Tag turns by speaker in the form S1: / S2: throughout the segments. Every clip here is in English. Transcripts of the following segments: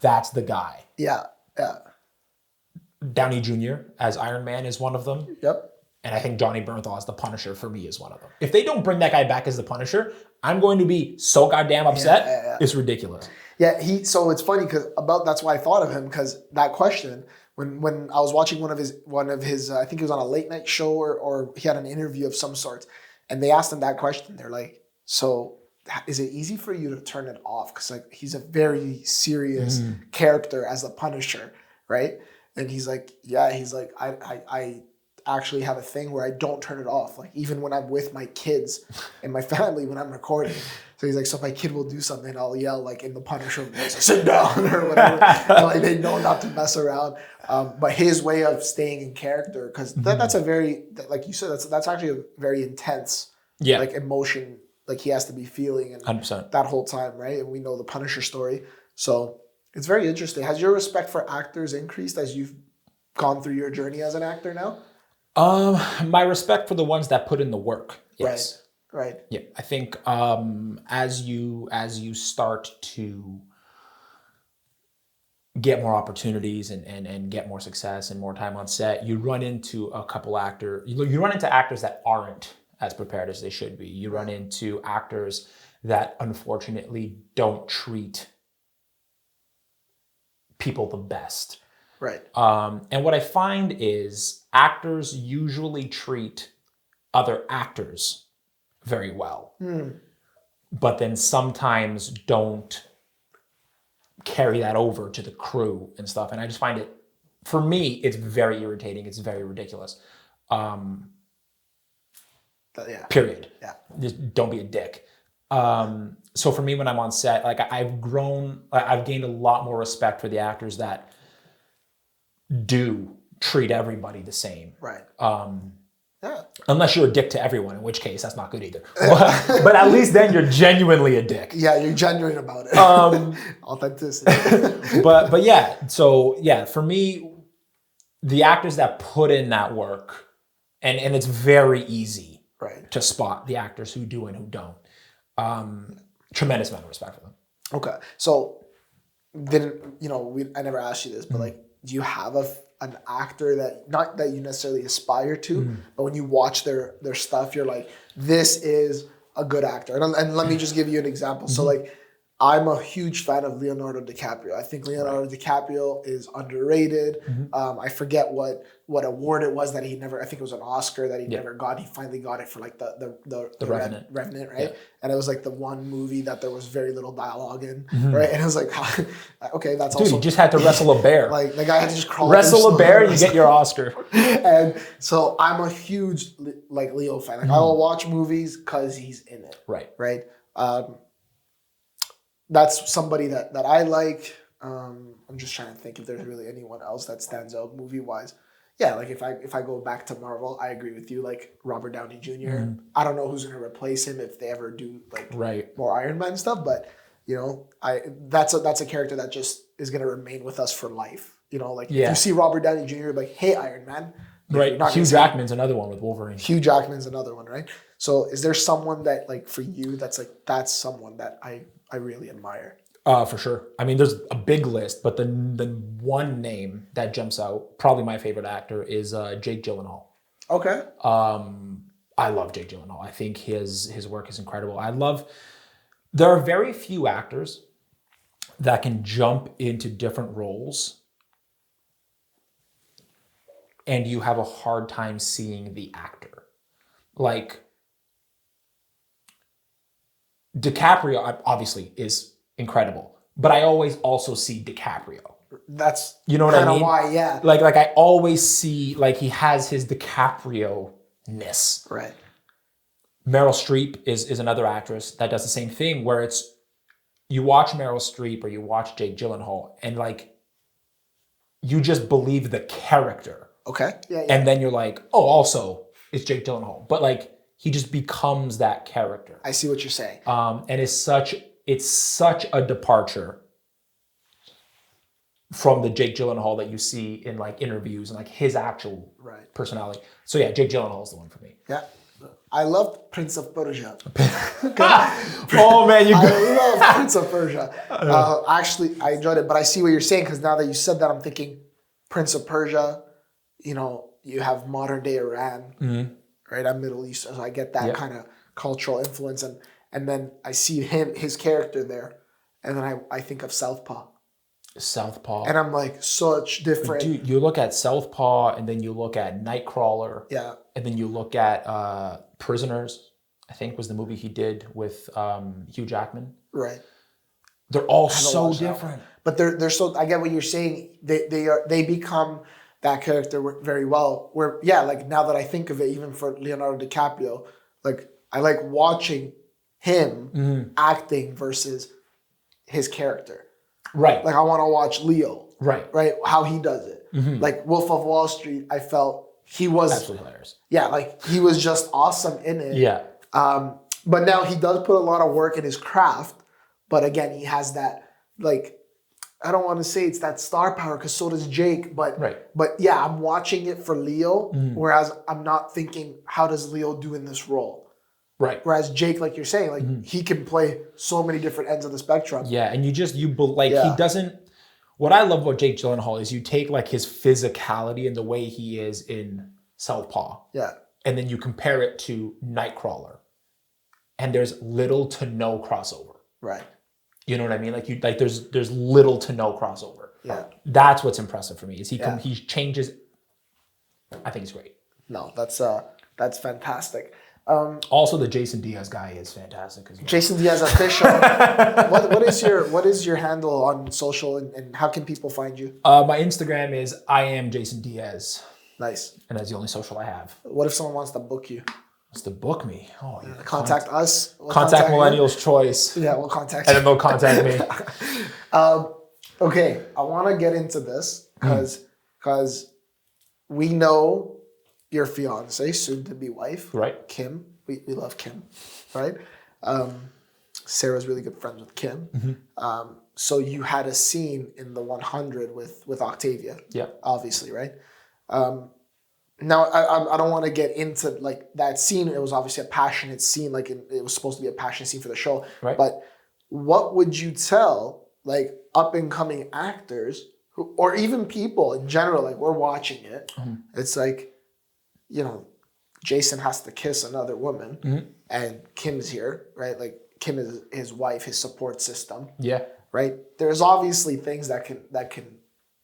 S1: that's the guy.
S2: Yeah.
S1: Downey Jr. as Iron Man is one of them.
S2: Yep.
S1: And I think Johnny Bernthal as the Punisher for me is one of them. If they don't bring that guy back as the Punisher, I'm going to be so goddamn upset.
S2: Yeah.
S1: It's ridiculous.
S2: Yeah, so it's funny because that's why I thought of him, because that question, when I was watching one of his I think it was on a late night show or he had an interview of some sort, and they asked him that question. They're like, so is it easy for you to turn it off? Because like he's a very serious character as the Punisher, right? And he's like, yeah, he's like, I actually have a thing where I don't turn it off. Like even when I'm with my kids and my family when I'm recording. So he's like, so if my kid will do something, I'll yell like in the Punisher voice, sit down or whatever. And, like they know not to mess around. But his way of staying in character, because that's a very, like you said, that's actually a very intense like emotion, like he has to be feeling and
S1: 100%.
S2: that whole time, right? And we know the Punisher story. So it's very interesting. Has your respect for actors increased as you've gone through your journey as an actor now?
S1: My respect for the ones that put in the work. Yes.
S2: Right.
S1: Yeah. I think as you start to get more opportunities and get more success and more time on set, you run into a couple actors. You run into actors that aren't as prepared as they should be. You run into actors that unfortunately don't treat people the best.
S2: Right.
S1: And what I find is actors usually treat other actors very well, but then sometimes don't carry that over to the crew and stuff. And I just find it, for me, it's very irritating. It's very ridiculous. Period.
S2: Yeah.
S1: Just don't be a dick. So for me, when I'm on set, like I've gained a lot more respect for the actors that do treat everybody the same.
S2: Right.
S1: Unless you're a dick to everyone, in which case that's not good either. But at least then you're genuinely a dick.
S2: Yeah, you're genuine about it. Authenticity.
S1: but yeah, so yeah, for me, the actors that put in that work, and it's very easy to spot the actors who do and who don't. Tremendous amount of respect for them.
S2: Okay, so I never asked you this, but like, do you have an actor that, not that you necessarily aspire to, but when you watch their stuff, you're like, this is a good actor? And let me just give you an example. So like, I'm a huge fan of Leonardo DiCaprio. I think Leonardo DiCaprio is underrated. I forget what award it was that he never, I think it was an Oscar that he never got. He finally got it for like the Revenant, right? Yeah. And it was like the one movie that there was very little dialogue in, right? And it was like, okay, that's also...
S1: Dude, he just had to wrestle a bear.
S2: Like the guy had to just crawl.
S1: Wrestle a bear, you get your Oscar.
S2: And so I'm a huge like Leo fan. Like I will watch movies because he's in it. Right? That's somebody that I like. I'm just trying to think if there's really anyone else that stands out movie-wise. Yeah, like if I go back to Marvel, I agree with you. Like Robert Downey Jr. I don't know who's going to replace him if they ever do like more Iron Man stuff, but that's a character that just is going to remain with us for life. If you see Robert Downey Jr., like, hey, Iron Man.
S1: Right. Hugh Jackman's another one with Wolverine.
S2: Hugh Jackman's another one, right? So is there someone that like for you that's someone that I really admire?
S1: For sure. I mean, there's a big list, but the one name that jumps out, probably my favorite actor, is Jake Gyllenhaal.
S2: Okay.
S1: I love Jake Gyllenhaal. I think his work is incredible. There are very few actors that can jump into different roles and you have a hard time seeing the actor. Like, DiCaprio obviously is incredible, but I always also see DiCaprio.
S2: That's
S1: what I mean?
S2: Why, yeah.
S1: Like I always see like he has his DiCaprio-ness.
S2: Right.
S1: Meryl Streep is another actress that does the same thing, where it's you watch Meryl Streep or you watch Jake Gyllenhaal and like you just believe the character.
S2: Okay. Yeah.
S1: And then you're like, oh, also it's Jake Gyllenhaal, but like he just becomes that character.
S2: I see what you're saying.
S1: And it's such a departure from the Jake Gyllenhaal that you see in like interviews and like his actual personality. So yeah, Jake Gyllenhaal is the one for me.
S2: Yeah. I loved Prince of Persia.
S1: Oh man,
S2: I love Prince of Persia. Actually, I enjoyed it, but I see what you're saying because now that you said that, I'm thinking Prince of Persia. You know, you have modern day Iran, right? I'm Middle East, so I get that kind of cultural influence, and then I see his character there, and then I think of Southpaw.
S1: Southpaw.
S2: And I'm like, such different.
S1: Dude, you look at Southpaw, and then you look at Nightcrawler.
S2: Yeah.
S1: And then you look at Prisoners, I think was the movie he did with Hugh Jackman.
S2: Right.
S1: They're all so different.
S2: But they're so, I get what you're saying. They become that character very well. Where, yeah, like now that I think of it, even for Leonardo DiCaprio, like I like watching him acting versus his character.
S1: Right.
S2: Like I want to watch Leo.
S1: Right.
S2: Right. How he does it. Like Wolf of Wall Street, I felt he was
S1: absolutely hilarious.
S2: Yeah, like he was just awesome in it.
S1: Yeah.
S2: But now he does put a lot of work in his craft. But again, he has that, like, I don't want to say it's that star power because so does Jake. But yeah, I'm watching it for Leo, whereas I'm not thinking, how does Leo do in this role?
S1: Right.
S2: Whereas Jake, like you're saying, like he can play so many different ends of the spectrum.
S1: Yeah, and he doesn't. What I love about Jake Gyllenhaal is you take like his physicality and the way he is in Southpaw.
S2: Yeah.
S1: And then you compare it to Nightcrawler. And there's little to no crossover.
S2: Right.
S1: You know what I mean? Like there's little to no crossover.
S2: Yeah.
S1: That's what's impressive for me. Is he changes. I think it's great.
S2: No, that's fantastic.
S1: Also, the Jason Diaz guy is fantastic as well.
S2: Jason Diaz official. What is your handle on social and how can people find you?
S1: My Instagram is I am Jason Diaz.
S2: Nice.
S1: And that's the only social I have.
S2: What if someone wants to book you?
S1: Wants to book me? Oh, yeah.
S2: Contact us.
S1: We'll contact Millennial's Choice.
S2: Yeah, we'll contact
S1: you. And then they'll contact me.
S2: Okay, I want to get into this because we know your fiance, soon to be wife,
S1: right?
S2: Kim. We love Kim, right? Sarah's really good friends with Kim. So you had a scene in the 100 with Octavia.
S1: Yeah.
S2: Obviously, right? Now I don't want to get into like that scene. It was obviously a passionate scene. Like it was supposed to be a passionate scene for the show.
S1: Right.
S2: But what would you tell like up and coming actors who, or even people in general? Like we're watching it. It's like, you know, Jason has to kiss another woman, and Kim's here, right? Like Kim is his wife, his support system.
S1: Yeah.
S2: Right. There's obviously things that can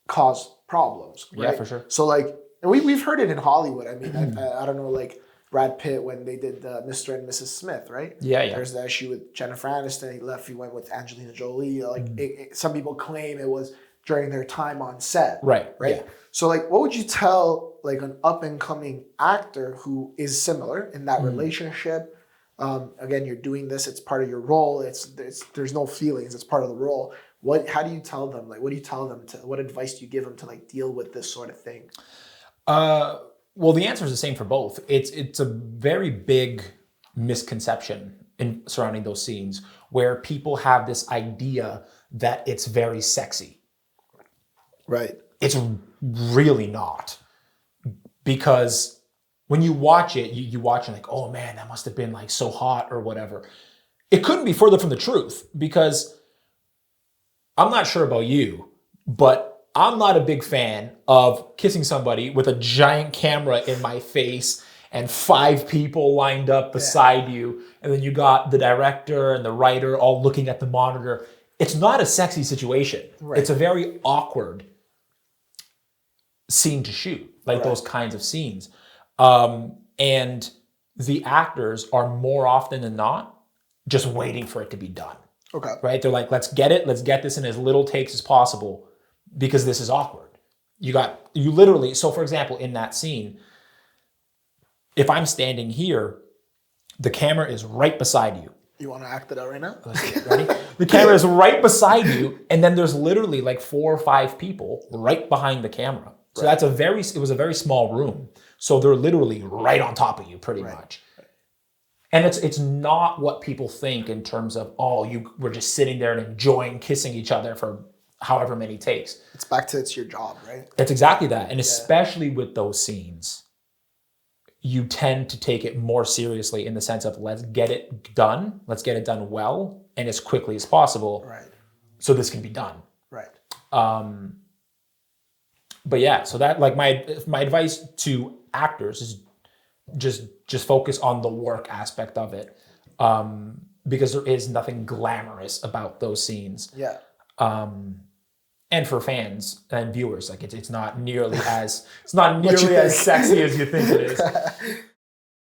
S2: cause problems. Right?
S1: Yeah, for sure.
S2: So like, and we've heard it in Hollywood. I mean, I don't know, like Brad Pitt when they did Mr. and Mrs. Smith, right?
S1: Yeah.
S2: There's the issue with Jennifer Aniston. He left. He went with Angelina Jolie. Like some people claim it was during their time on set.
S1: Right.
S2: Right.
S1: Yeah.
S2: So like, what would you tell like an up and coming actor who is similar in that relationship? Again, you're doing this. It's part of your role. There's no feelings. It's part of the role. How do you tell them? Like, what do you tell them what advice do you give them to like deal with this sort of thing?
S1: Well, the answer is the same for both. It's a very big misconception surrounding those scenes where people have this idea that it's very sexy.
S2: Right.
S1: It's really not. Because when you watch it, you watch it like, oh man, that must have been like so hot or whatever. It couldn't be further from the truth because I'm not sure about you, but I'm not a big fan of kissing somebody with a giant camera in my face and 5 people lined up beside you. And then you got the director and the writer all looking at the monitor. It's not a sexy situation. Right. It's a very awkward scene to shoot, like those kinds of scenes. And the actors are more often than not just waiting for it to be done.
S2: Okay.
S1: Right? They're like, let's get this in as little takes as possible because this is awkward. You literally, so for example, in that scene, if I'm standing here, the camera is right beside you.
S2: You want to act it out right now?
S1: Let's get it. Ready? The camera is right beside you, and then there's literally like 4 or 5 people right behind the camera. So it was a very small room. So they're literally right on top of you pretty much. And it's not what people think in terms of, we're just sitting there and enjoying kissing each other for however many takes.
S2: It's back to it's your job, right?
S1: It's exactly that. And especially with those scenes, you tend to take it more seriously in the sense of let's get it done well and as quickly as possible,
S2: Right.
S1: so this can be done.
S2: Right.
S1: But yeah, so that like my advice to actors is just focus on the work aspect of it, because there is nothing glamorous about those scenes.
S2: Yeah.
S1: And for fans and viewers, like it's not nearly as sexy as you think it is.